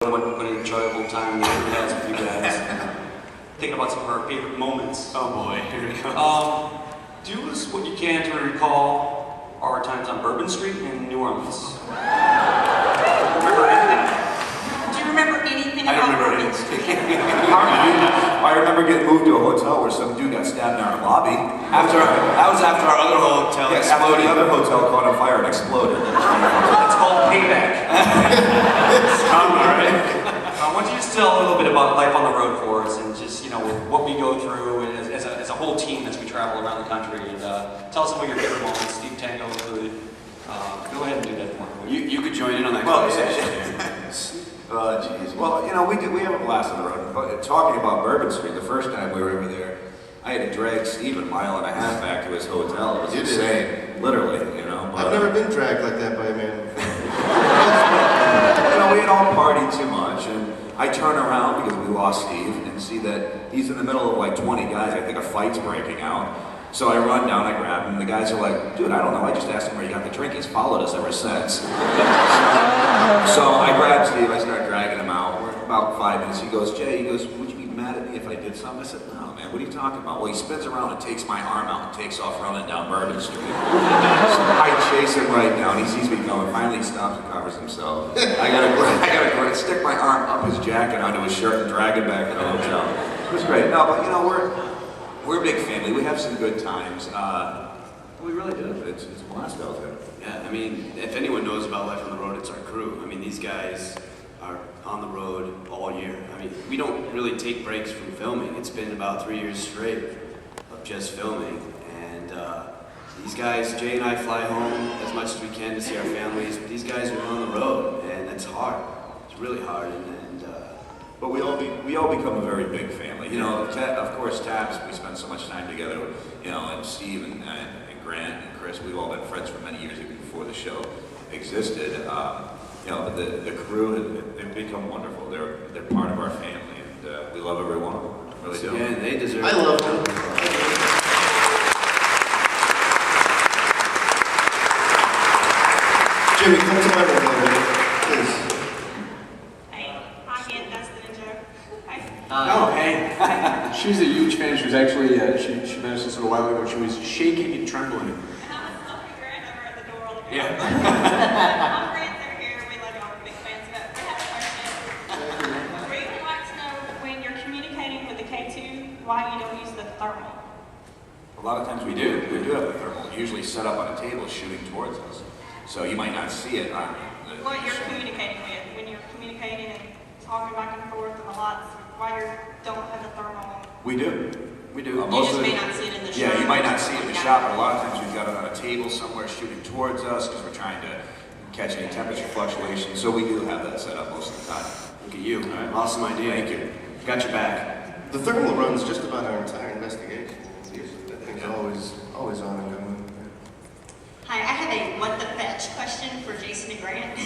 What an enjoyable time we had with you guys. Thinking about some of our favorite moments. Oh boy, here we go. Do us what you can to recall our times on Bourbon Street in New Orleans. Remember anything? Do you remember anything I don't about remember Bourbon anything. Street? I remember getting moved to a hotel where some dude got stabbed in our lobby. That was after our other hotel Yes, after exploded. the other hotel caught on fire and exploded. It's called Payback. Alright. Why don't you just tell a little bit about life on the road for us and just, what we go through as a whole team as we travel around the country, and tell us some of your favorite moments, Steve Tango included. Go ahead and do that for me. You could join in on that Well, conversation. Oh, jeez. Well, we have a blast on the road. But talking about Bourbon Street, the first time we were over there, I had to drag Steve a mile and a half back to his hotel. It was insane, literally, But, I've never been dragged like that by a man before. we had all partied too much, and I turn around because we lost Steve and see that he's in the middle of like 20 guys. I think a fight's breaking out. So I run down, I grab him, and the guys are like, dude, I don't know, I just asked him where you got the drink. He's followed us ever since. So I grab Steve, I start dragging him out. We're about 5 minutes. He goes, Jay, would you be mad at me if I did something? I said, no, man, what are you talking about? Well, he spins around and takes my arm out and takes off running down Bourbon Street. So I chase him right down. He sees me coming. Finally, he stops and covers himself. I gotta stick my arm up his jacket onto his shirt and drag him back to the hotel. It was great. No, but we're a big family. We have some good times. We really do. It's a blast out there. Yeah, if anyone knows about life on the road, it's our crew. These guys are on the road all year. We don't really take breaks from filming. It's been about 3 years straight of just filming. And these guys, Jay and I fly home as much as we can to see our families. But these guys are on the road, and it's hard. It's really hard. But we all become a very big family. Of course, Tabs, we spend so much time together, and Steve and Grant and Chris, we've all been friends for many years, even before the show existed. But the crew, they've become wonderful. They're part of our family, and we love every one of them. Really do. Yeah, and they deserve I love them. Jimmy, come to my room later, please. Hey, hi again, that's the ninja. Hi. Oh, hey. She's a huge fan. She was actually, she met us a little while ago. She was shaking and trembling. Grant over at the door all the time. Yeah. I'm Grant, they're here. We love y'all. We're big fans. But we have a question. We would like to know when you're communicating with the K2, why you don't use the thermal. A lot of times we do. We do have the thermal, usually set up on a table shooting towards us. So you might not see it on the What you're show. communicating with, when you're communicating and talking back and forth and a lot, why you don't have the thermal. We do. We do. You just may not see it in the shot. Yeah, you might not see it in the shot, but a lot of times we've got it on a table somewhere shooting towards us because we're trying to catch any temperature fluctuations. So we do have that set up most of the time. Look at you. All right. Awesome idea. Thank you. Got your back. The thermal runs just about our entire investigation. That thing's always on and going. Hi, I have a what the fetch question for Jason and Grant.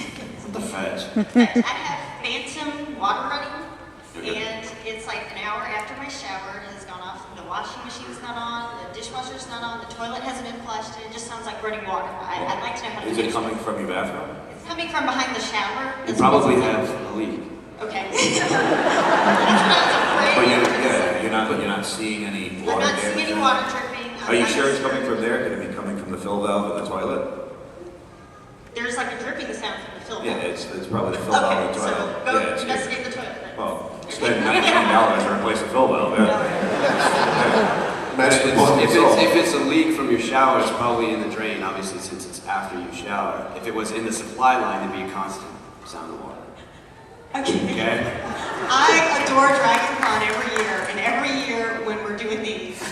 What the fetch? I have phantom water running, Okay. and it's like an hour after my shower has gone off. The washing machine's not on, the dishwasher's not on, the toilet hasn't been flushed, and it just sounds like running water. I'd like to know how to Is fix it coming from your bathroom? It's coming from behind the shower. You It's probably supposed have a leak. to- Okay. That's what I was afraid. But you're not seeing any I'm water not seeing any damage? water dripping. Are you sure it's coming from there? Could it be coming from the fill valve in the toilet? There's like a dripping sound from the filter. Yeah, it's probably the fill valve in Okay, the so toilet. go Yeah, it's good. investigate the toilet then. Well, spend $19 to replace the fill valve. Yeah. Magic If it's a leak from your shower, it's probably in the drain, obviously, since it's after you shower. If it was in the supply line, it'd be a constant sound of water. Okay? I adore DragonCon every year, and every year when we're doing these,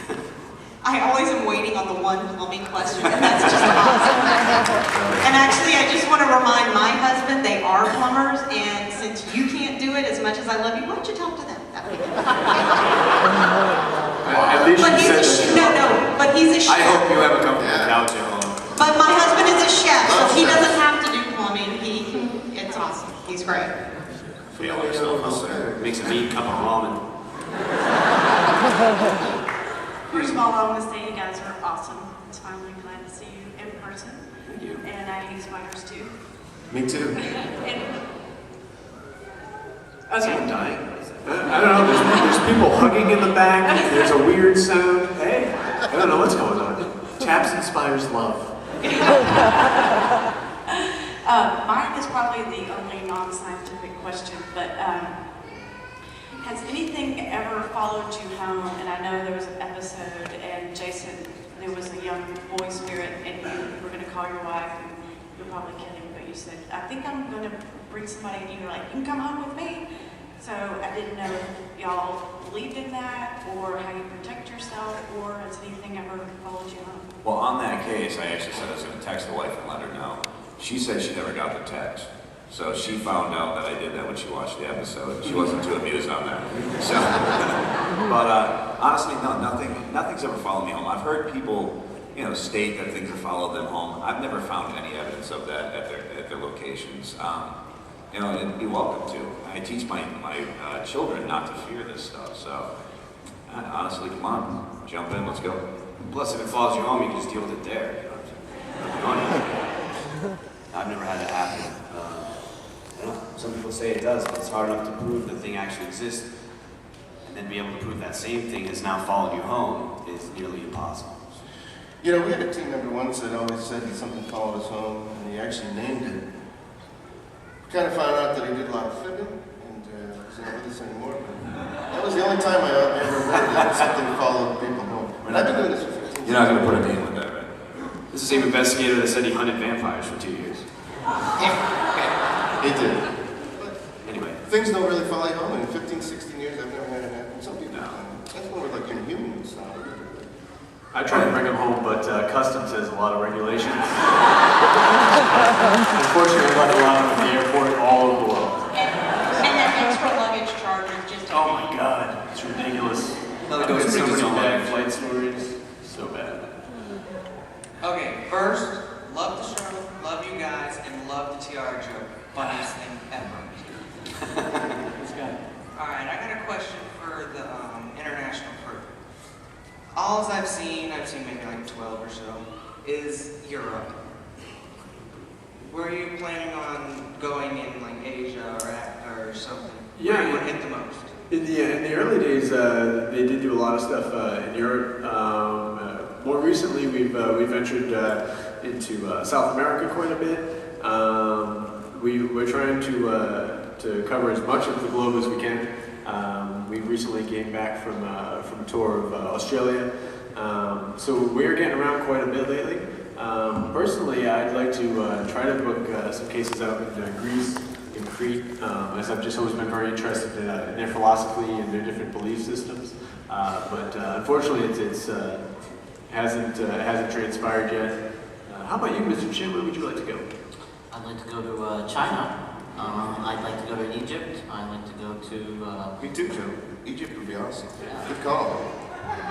I always am waiting on the one plumbing question, and that's just awesome. And actually, I just want to remind my husband, they are plumbers, and since you can't do it as much as I love you, why don't you talk to them? That would be good. At least But she he's said a that. no, but he's a chef. I hope you have a comfortable couch at home. But my husband is a chef, so Love he chefs. doesn't have to do plumbing. It's awesome. He's great. Feel yourself out there. Makes a mean cup of ramen. First of all, I want to say you guys are awesome. It's finally glad to see you in person. Thank you. And I hate spiders too. Me too. And Someone Okay. dying? What is that? I don't know, there's people hugging in the back, there's a weird sound. Hey, I don't know what's going on. Taps inspires love. Mine is probably the only non-scientific question, but has anything ever followed you home? And I know there was an episode, and Jason, there was a young boy spirit, and you were going to call your wife, and you're probably kidding, but you said, I think I'm going to bring somebody, and you were like, you can come home with me. So I didn't know if y'all believed in that, or how you protect yourself, or has anything ever followed you home? Well, on that case, I actually said I was going to text the wife and let her know. She said she never got the text. So she found out that I did that when she watched the episode. She wasn't too amused on that. So, but honestly, no, nothing's ever followed me home. I've heard people, state that things have followed them home. I've never found any evidence of that at their locations. And be welcome to. I teach my children not to fear this stuff. So, honestly, come on, jump in, let's go. Plus, if it follows you home, you can just deal with it there. You don't have to- I've never had it happen. I don't know. Some people say it does, but it's hard enough to prove the thing actually exists. And then be able to prove that same thing has now followed you home is nearly impossible. We had a team member once that always said that something followed us home, and he actually named it. We kind of found out that he did a lot of fibbing, and he's not with us anymore, but that was the only time I ever heard that something followed people home. And I've been doing this for 15 years. You're not going to put a name with that, right? This is the same investigator that said he hunted vampires for 2 years. He did. But Anyway, things don't really follow you home. In 15, 16 years, I've never had it happen. Some people, that's when we're like inhumans. I try to bring them home, but Customs has a lot of regulations. Unfortunately, like a lot of them at the airport all over the world. And that extra luggage charge is just. Oh my God, it's ridiculous. Another I've got ghost so stories many on bad life. flight stories. So bad. Okay, first, love the show, love you guys, and love the tiara joke. Funniest thing ever. Alright, I got a question for the international crew. All I've seen maybe like 12 or so, is Europe. Were you planning on going in like Asia or something? Yeah, Where you would yeah. hit the most? In the early days, they did do a lot of stuff in Europe. More recently, we've ventured into South America quite a bit. We're trying to cover as much of the globe as we can. We recently came back from a tour of Australia, so we're getting around quite a bit lately. Personally, I'd like to try to book some cases out in Greece, in Crete, as I've just always been very interested in their philosophy and their different belief systems. But unfortunately, it hasn't transpired yet. How about you, Mr. Chin? Where would you like to go? I'd like to go to China. I'd like to go to Egypt. I'd like to go to... Me too, Joe. Egypt would be awesome. Yeah. Good call.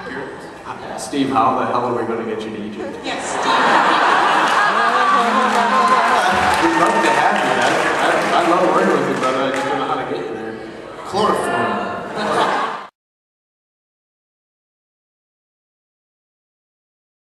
Pyramids. Steve, how the hell are we going to get you to Egypt? Yes, We'd love to have you. I love working with